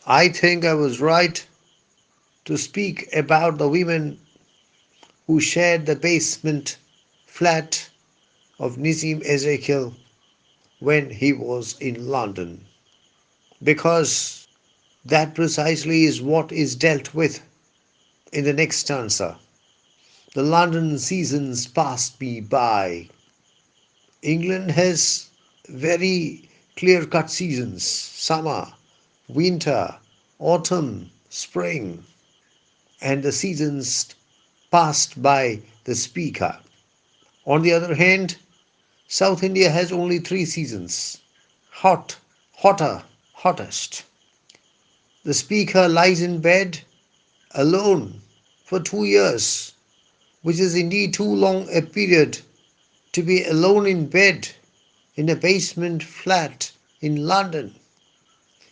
I think I was right to speak about the women who shared the basement flat of Nissim Ezekiel when he was in London, because that precisely is what is dealt with in the next stanza. The London seasons passed me by. England has very clear cut seasons: summer, winter, autumn, spring, and the seasons passed by the speaker. On the other hand, South India has only three seasons: hot, hotter, hottest. The speaker lies in bed alone for 2 years, which is indeed too long a period to be alone in bed in a basement flat in London.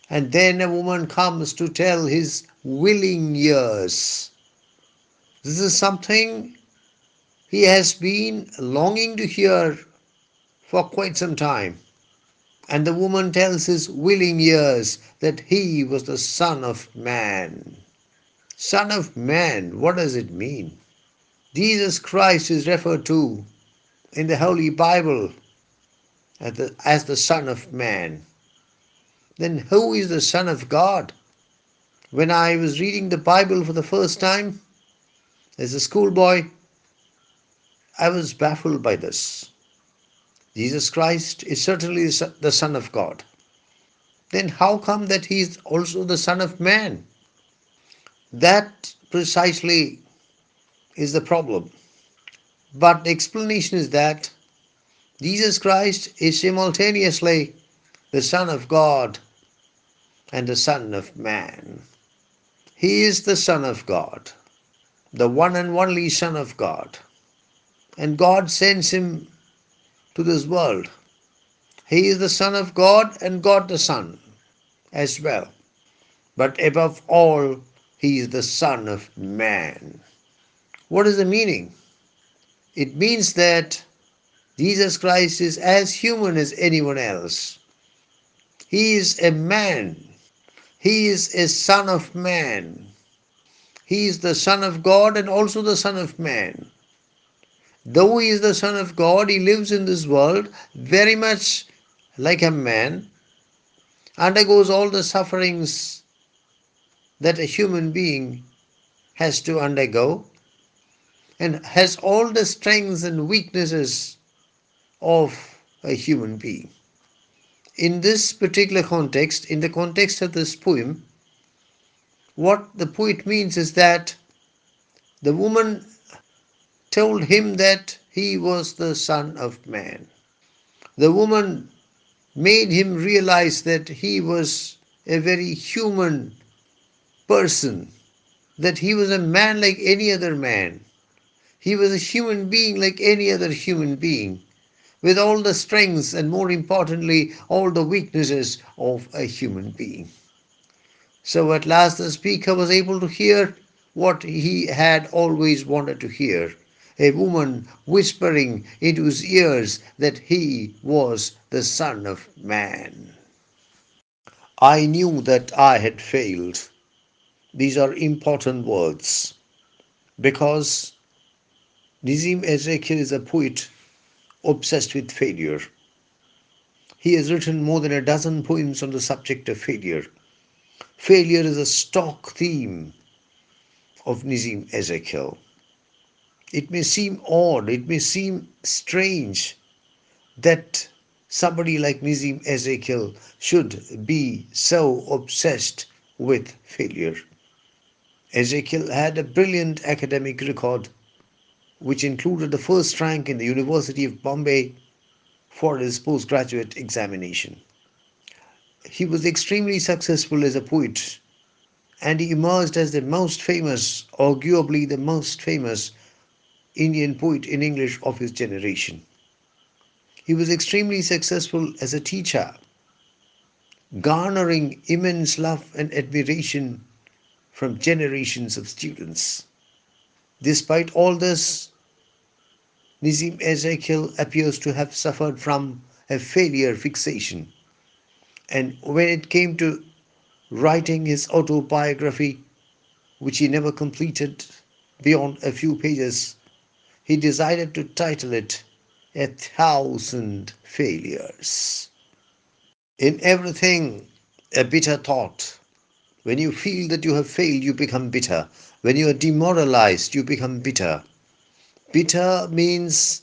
And then a woman comes to tell his willing ears. This is something he has been longing to hear for quite some time. And the woman tells his willing ears that he was the Son of Man. Son of Man, what does it mean? Jesus Christ is referred to in the Holy Bible as the Son of Man. Then who is the Son of God? When I was reading the Bible for the first time as a schoolboy, I was baffled by this. Jesus Christ is certainly the Son of God. Then how come that he is also the Son of Man? That precisely is the problem. But the explanation is that Jesus Christ is simultaneously the Son of God and the Son of Man. He is the Son of God, the one and only Son of God. And God sends him to this world. He is the Son of God and God the Son as well. But above all, he is the Son of Man. What is the meaning? It means that Jesus Christ is as human as anyone else. He is a man. He is a Son of Man. He is the Son of God and also the Son of Man. Though he is the Son of God, he lives in this world very much like a man, undergoes all the sufferings that a human being has to undergo, and has all the strengths and weaknesses of a human being. In this particular context, in the context of this poem, what the poet means is that the woman told him that he was the Son of Man. The woman made him realize that he was a very human person, that he was a man like any other man. He was a human being like any other human being, with all the strengths and, more importantly, all the weaknesses of a human being. So at last the speaker was able to hear what he had always wanted to hear: a woman whispering into his ears that he was the Son of Man. I knew that I had failed. These are important words because Nissim Ezekiel is a poet obsessed with failure. He has written more than a dozen poems on the subject of failure. Failure is a stock theme of Nissim Ezekiel. It may seem odd, it may seem strange that somebody like Nissim Ezekiel should be so obsessed with failure. Ezekiel had a brilliant academic record, which included the first rank in the University of Bombay for his postgraduate examination. He was extremely successful as a poet, and he emerged as the most famous, arguably the most famous, Indian poet in English of his generation. He was extremely successful as a teacher, garnering immense love and admiration from generations of students. Despite all this, Nissim Ezekiel appears to have suffered from a failure fixation. And when it came to writing his autobiography, which he never completed beyond a few pages. He decided to title it A Thousand Failures. In everything, a bitter thought. When you feel that you have failed, you become bitter. When you are demoralized, you become bitter. Bitter means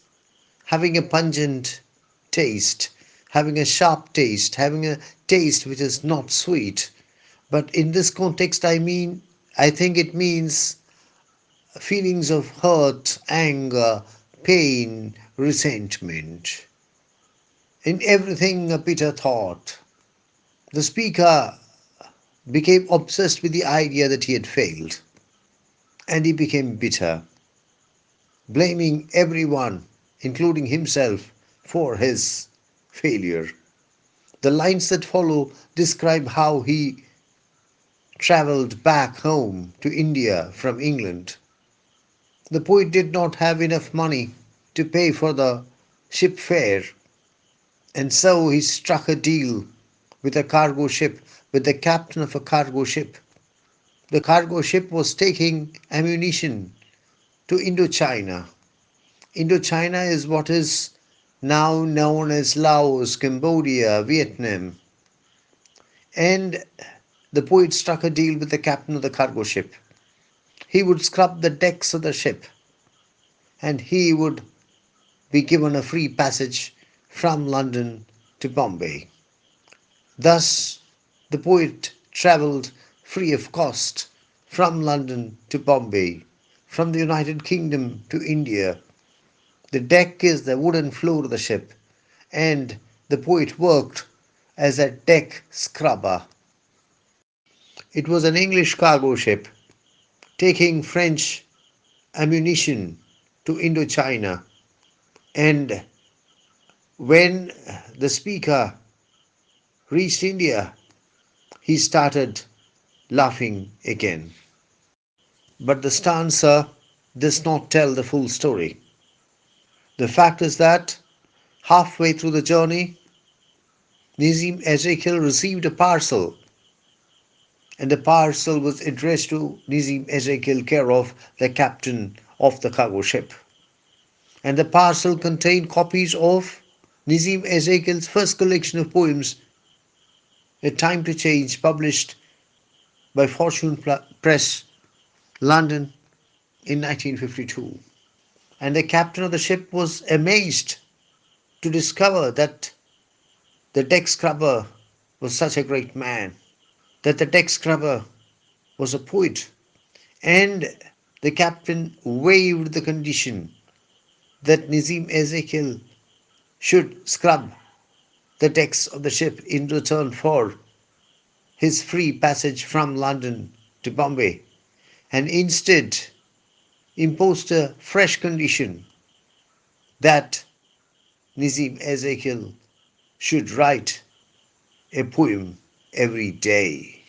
having a pungent taste, having a sharp taste, having a taste which is not sweet. But in this context, I think it means feelings of hurt, anger, pain, resentment. In everything, a bitter thought. The speaker became obsessed with the idea that he had failed, and he became bitter, blaming everyone, including himself, for his failure. The lines that follow describe how he travelled back home to India from England. The poet did not have enough money to pay for the ship fare, and so he struck a deal with a cargo ship, with the captain of a cargo ship. The cargo ship was taking ammunition to Indochina. Indochina is what is now known as Laos, Cambodia, Vietnam. And the poet struck a deal with the captain of the cargo ship. He would scrub the decks of the ship, and he would be given a free passage from London to Bombay. Thus, the poet travelled free of cost from London to Bombay, from the United Kingdom to India. The deck is the wooden floor of the ship, and the poet worked as a deck scrubber. It was an English cargo ship taking French ammunition to Indochina, and when the speaker reached India, he started laughing again. But the stanza does not tell the full story. The fact is that halfway through the journey, Nissim Ezekiel received a parcel, and the parcel was addressed to Nissim Ezekiel, care of the captain of the cargo ship. And the parcel contained copies of Nissim Ezekiel's first collection of poems, A Time to Change, published by Fortune Press, London, in 1952. And the captain of the ship was amazed to discover that the deck scrubber was such a great man, that the deck scrubber was a poet, and the captain waived the condition that Nissim Ezekiel should scrub the decks of the ship in return for his free passage from London to Bombay, and instead imposed a fresh condition that Nissim Ezekiel should write a poem every day.